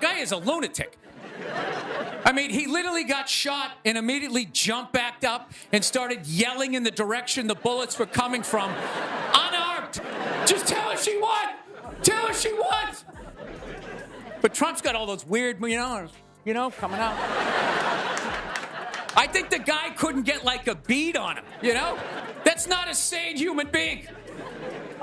guy is a lunatic. I mean, he literally got shot and immediately jumped back up and started yelling in the direction the bullets were coming from, unarmed. Just tell her she won. Tell her she won. But Trump's got all those weird, coming out. I think the guy couldn't get like a bead on him, That's not a sane human being.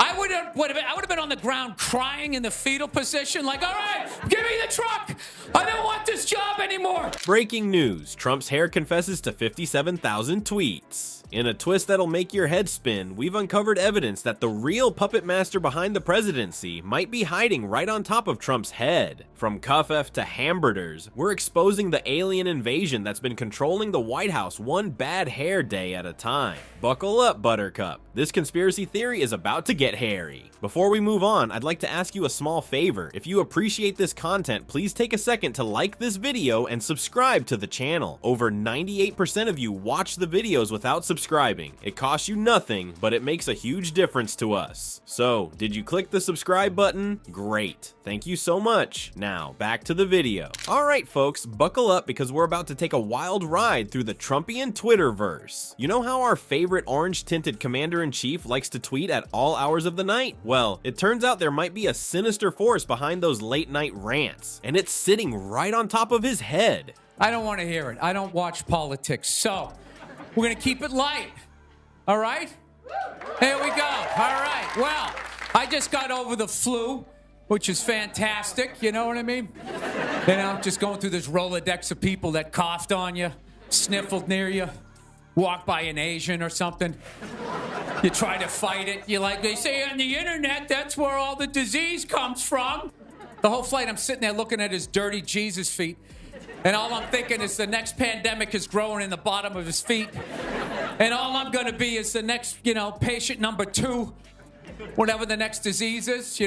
I would have been on the ground crying in the fetal position, like, all right, give me the truck. I don't want this job anymore. Breaking news, Trump's hair confesses to 57,000 tweets. In a twist that'll make your head spin, we've uncovered evidence that the real puppet master behind the presidency might be hiding right on top of Trump's head. From covfefe to hamberders, we're exposing the alien invasion that's been controlling the White House one bad hair day at a time. Buckle up, Buttercup. This conspiracy theory is about to get hairy. Before we move on, I'd like to ask you a small favor. If you appreciate this content, please take a second to like this video and subscribe to the channel. Over 98% of you watch the videos without subscribing. It costs you nothing, but it makes a huge difference to us. So, did you click the subscribe button? Great. Thank you so much. Now, back to the video. Alright folks, buckle up because we're about to take a wild ride through the Trumpian Twitterverse. You know how our favorite orange-tinted commander-in-chief likes to tweet at all hours of the night? Well, it turns out there might be a sinister force behind those late-night rants, and it's sitting right on top of his head. I don't want to hear it. I don't watch politics, so we're going to keep it light. All right? There we go. All right. Well, I just got over the flu, which is fantastic. You know what I mean? Just going through this Rolodex of people that coughed on you, sniffled near you, walked by an Asian or something. You try to fight it. They say on the internet, that's where all the disease comes from. The whole flight, I'm sitting there looking at his dirty Jesus feet. And all I'm thinking is the next pandemic is growing in the bottom of his feet. And all I'm going to be is the next, patient number 2, whatever the next disease is,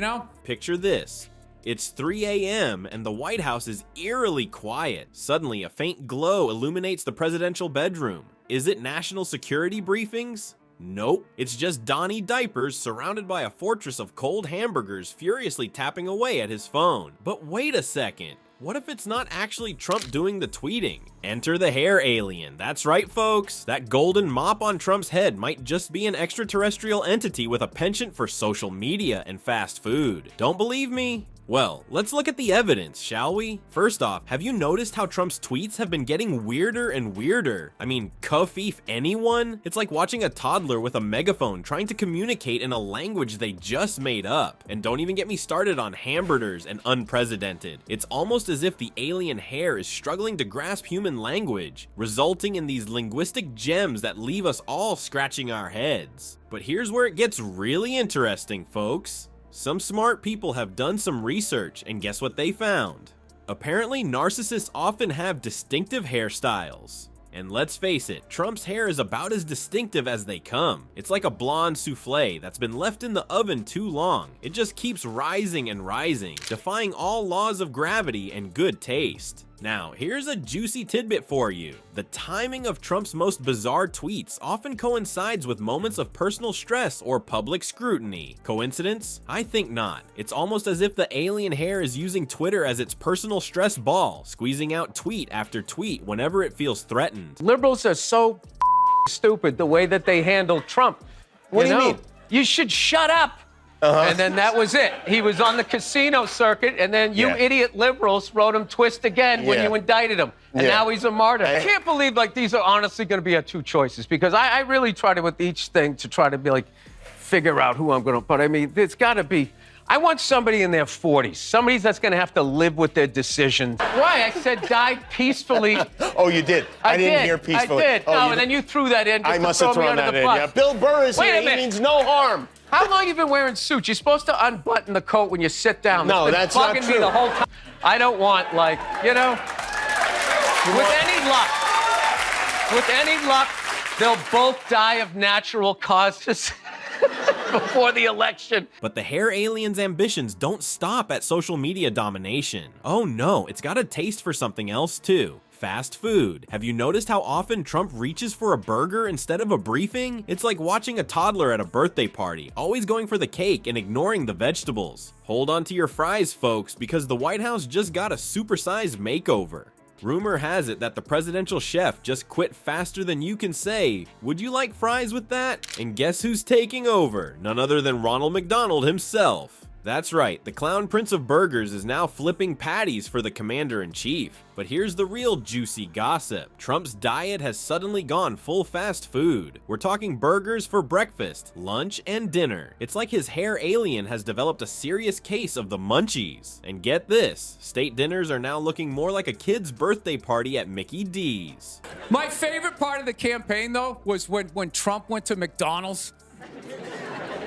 Picture this. It's 3 a.m. and the White House is eerily quiet. Suddenly, a faint glow illuminates the presidential bedroom. Is it national security briefings? Nope, it's just Donnie Diapers surrounded by a fortress of cold hamburgers furiously tapping away at his phone. But wait a second. What if it's not actually Trump doing the tweeting? Enter the hair alien. That's right, folks. That golden mop on Trump's head might just be an extraterrestrial entity with a penchant for social media and fast food. Don't believe me? Well, let's look at the evidence, shall we? First off, have you noticed how Trump's tweets have been getting weirder and weirder? I mean, covfefe anyone? It's like watching a toddler with a megaphone trying to communicate in a language they just made up. And don't even get me started on hamberders and unprecedented. It's almost as if the alien hair is struggling to grasp human language, resulting in these linguistic gems that leave us all scratching our heads. But here's where it gets really interesting, folks. Some smart people have done some research, and guess what they found? Apparently, narcissists often have distinctive hairstyles. And let's face it, Trump's hair is about as distinctive as they come. It's like a blonde souffle that's been left in the oven too long. It just keeps rising and rising, defying all laws of gravity and good taste. Now, here's a juicy tidbit for you. The timing of Trump's most bizarre tweets often coincides with moments of personal stress or public scrutiny. Coincidence? I think not. It's almost as if the alien hair is using Twitter as its personal stress ball, squeezing out tweet after tweet whenever it feels threatened. Liberals are so stupid the way that they handle Trump. What do you mean? You should shut up. And then that was it. He was on the casino circuit, and then you idiot liberals wrote him twist again when you indicted him. And now he's a martyr. I can't believe these are honestly going to be our 2 choices, because I really try to, with each thing, to try to be figure out who I'm going to, but I mean, it's got to be, I want somebody in their 40s, somebody that's going to have to live with their decisions. Why? I said died peacefully. Oh, you did? I didn't hear peacefully. I did. Oh, and then you threw that in. I must have thrown that in, yeah. Bill Burr is here. He means no harm. How long have you been wearing suits? You're supposed to unbutton the coat when you sit down. No, that's not true. Me the whole time. I don't want, with any luck, they'll both die of natural causes before the election. But the hair alien's ambitions don't stop at social media domination. Oh no, it's got a taste for something else too. fast food. Have you noticed how often Trump reaches for a burger instead of a briefing? It's like watching a toddler at a birthday party, always going for the cake and ignoring the vegetables. Hold on to your fries, folks, because the White House just got a supersized makeover. Rumor has it that the presidential chef just quit faster than you can say, "Would you like fries with that?" And guess who's taking over? None other than Ronald McDonald himself. That's right, the Clown Prince of Burgers is now flipping patties for the Commander-in-Chief. But here's the real juicy gossip. Trump's diet has suddenly gone full fast food. We're talking burgers for breakfast, lunch, and dinner. It's like his hair alien has developed a serious case of the munchies. And get this, state dinners are now looking more like a kid's birthday party at Mickey D's. My favorite part of the campaign, though, was when Trump went to McDonald's.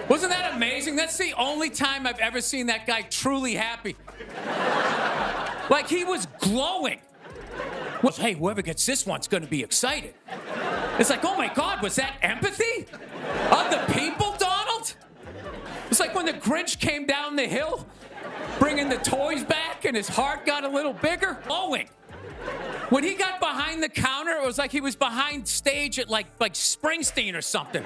Wasn't that amazing? That's the only time I've ever seen that guy truly happy. Like, he was glowing. Well, hey, whoever gets this one's going to be excited. It's like, oh my God, was that empathy? Of the people, Donald? It's like when the Grinch came down the hill, bringing the toys back, and his heart got a little bigger. Glowing. When he got behind the counter, it was like he was behind stage at like Springsteen or something.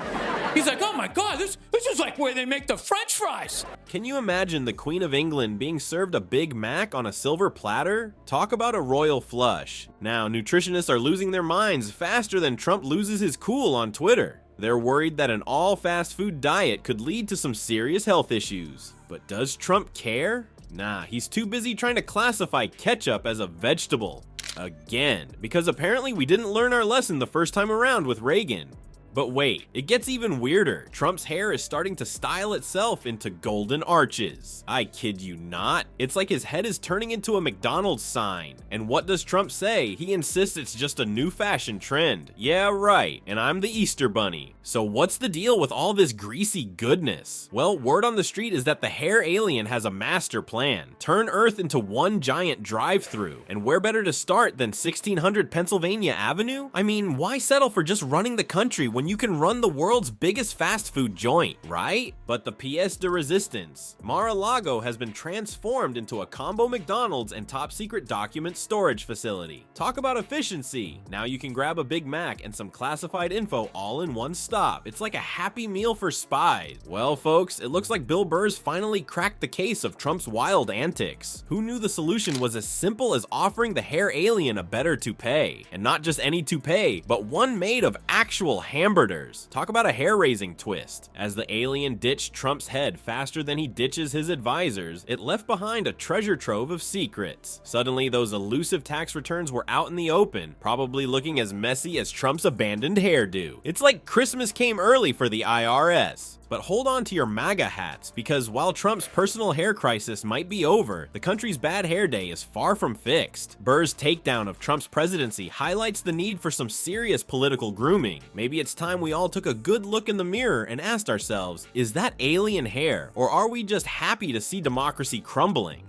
He's like, oh my God, this is like where they make the French fries. Can you imagine the Queen of England being served a Big Mac on a silver platter? Talk about a royal flush. Now, nutritionists are losing their minds faster than Trump loses his cool on Twitter. They're worried that an all-fast food diet could lead to some serious health issues. But does Trump care? Nah, he's too busy trying to classify ketchup as a vegetable. Again, because apparently we didn't learn our lesson the first time around with Reagan. But wait, it gets even weirder. Trump's hair is starting to style itself into golden arches. I kid you not. It's like his head is turning into a McDonald's sign. And what does Trump say? He insists it's just a new fashion trend. Yeah, right. And I'm the Easter Bunny. So what's the deal with all this greasy goodness? Well, word on the street is that the hair alien has a master plan. Turn Earth into one giant drive-through. And where better to start than 1600 Pennsylvania Avenue? I mean, why settle for just running the country when you can run the world's biggest fast food joint, right? But the pièce de resistance. Mar-a-Lago has been transformed into a combo McDonald's and top secret document storage facility. Talk about efficiency. Now you can grab a Big Mac and some classified info all in one stop. It's like a happy meal for spies. Well, folks, it looks like Bill Burr's finally cracked the case of Trump's wild antics. Who knew the solution was as simple as offering the hair alien a better toupee? And not just any toupee, but one made of actual hamberders. Talk about a hair-raising twist. As the alien ditched Trump's head faster than he ditches his advisors, it left behind a treasure trove of secrets. Suddenly, those elusive tax returns were out in the open, probably looking as messy as Trump's abandoned hairdo. It's like Christmas came early for the IRS. But hold on to your MAGA hats, because while Trump's personal hair crisis might be over, the country's bad hair day is far from fixed. Burr's takedown of Trump's presidency highlights the need for some serious political grooming. Maybe it's time we all took a good look in the mirror and asked ourselves, is that alien hair, or are we just happy to see democracy crumbling?